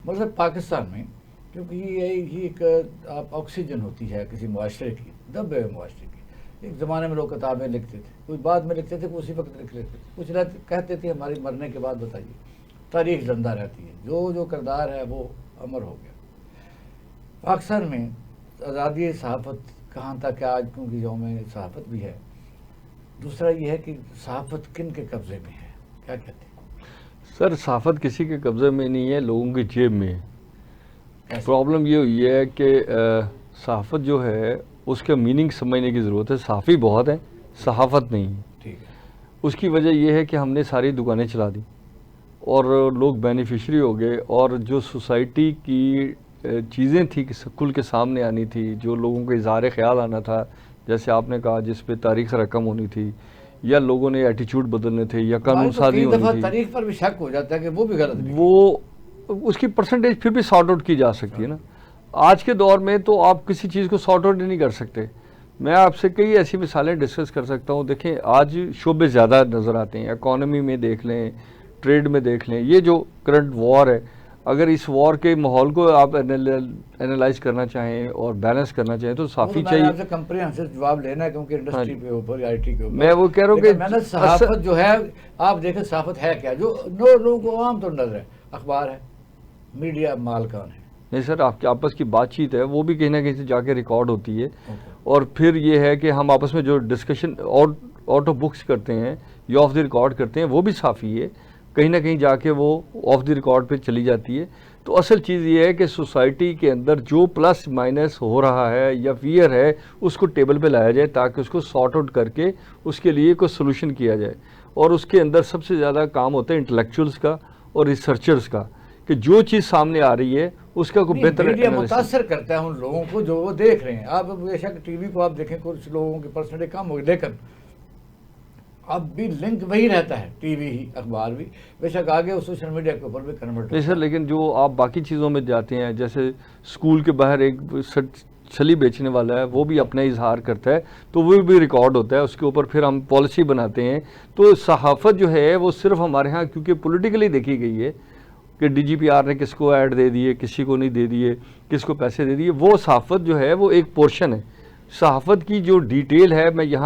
मतलब पाकिस्तान में क्योंकि ये एक आप ऑक्सीजन होती है किसी मुआशरे की, दबे हुए मुआशरे की। एक ज़माने में लोग किताबें लिखते थे, कुछ बाद में लिखते थे, उसी वक्त लिख लेते थे, कुछ कहते थे हमारी मरने के बाद बताइए, तारीख ज़िंदा रहती है, जो किरदार है वो अमर हो गया। पाकिस्तान में आज़ादी सहाफ़त कहाँ तक है आज, क्योंकि यौम सहाफ़त भी है। दूसरा ये है कि सहाफ़त किन के कब्ज़े में है, क्या कहते हैं? सर सहाफ़त किसी के कब्ज़े में नहीं है, लोगों की जेब में है। प्रॉब्लम ये हुई है कि सहाफ़त जो है उसका मीनिंग समझने की ज़रूरत है। सहाफ़ी बहुत है, सहाफ़त नहीं है। ठीक है। उसकी वजह यह है कि हमने सारी दुकानें चला दी और लोग बेनिफिशरी हो गए, और जो सोसाइटी की चीज़ें थी कि खुल के सामने आनी थी, जो लोगों के इज़हार ख़्याल आना था, जैसे आपने कहा जिस पे तारीख़ रकम होनी थी, या लोगों ने एटीट्यूड बदलने थे, या कानून साज़ी होनी थी। तारीख पर भी शक हो जाता है कि वो भी गलत है, वो उसकी परसेंटेज फिर भी सॉर्ट आउट की जा सकती है ना। आज के दौर में तो आप किसी चीज़ को सॉर्ट आउट नहीं कर सकते। मैं आपसे कई ऐसी मिसालें डिस्कस कर सकता हूँ। देखें आज शोबे ज़्यादा नज़र आते हैं, इकॉनमी में देख लें, ट्रेड में देख लें, ये जो करंट वॉर है, अगर इस वॉर के माहौल को आप एनालाइज करना चाहें और बैलेंस करना चाहें तो सहाफ़ी चाहिए। आपसे कंप्रिहेंसिव जवाब लेना है क्योंकि इंडस्ट्री पे ऊपर, आईटी के ऊपर मैं वो कह रहा हूँ कि मैंने सहाफ़त जो है, आप देखें सहाफ़त है क्या, जो लोगों को आम तो नजर है, अखबार है, मीडिया मालकान है। नहीं सर, आपकी आपस की बातचीत है वो भी कहीं ना कहीं से जाके रिकॉर्ड होती है। और फिर ये है कि हम आपस में जो डिस्कशन आउट ऑफ बुक्स करते हैं या ऑफ द रिकॉर्ड करते हैं, वो भी साफ़ी है, कहीं ना कहीं जाके वो ऑफ द रिकॉर्ड पे चली जाती है। तो असल चीज़ ये है कि सोसाइटी के अंदर जो प्लस माइनस हो रहा है या फियर है, उसको टेबल पे लाया जाए ताकि उसको सॉर्ट आउट करके उसके लिए कोई सोल्यूशन किया जाए। और उसके अंदर सबसे ज़्यादा काम होता है इंटेलेक्चुअल्स का और रिसर्चर्स का, कि जो चीज़ सामने आ रही है उसका कोई बेहतर मीडिया मुतासर करता है उन लोगों को जो वो देख रहे हैं। आप बेशक टीवी को आप देखें, कुछ लोगों की पर्सनैलिटी कम हो गई, लेकिन अब भी लिंक वही रहता है, टीवी ही, अखबार भी, बेशक आगे उस सोशल मीडिया के ऊपर भी कन्वर्ट नहीं सर, लेकिन जो आप बाकी चीज़ों में जाते हैं, जैसे स्कूल के बाहर एक छली बेचने वाला है, वो भी अपना इजहार करता है, तो वो भी रिकॉर्ड होता है, उसके ऊपर फिर हम पॉलिसी बनाते हैं। तो सहाफ़त जो है वो सिर्फ हमारे यहाँ क्योंकि पॉलिटिकली देखी गई है कि DGPR ने किसको ऐड दे दिए, किसी को नहीं दे दिए, किसको पैसे दे दिए, वो सहाफ़त जो है वो एक पोर्शन है। सहाफ़त की जो डिटेल है मैं यहाँ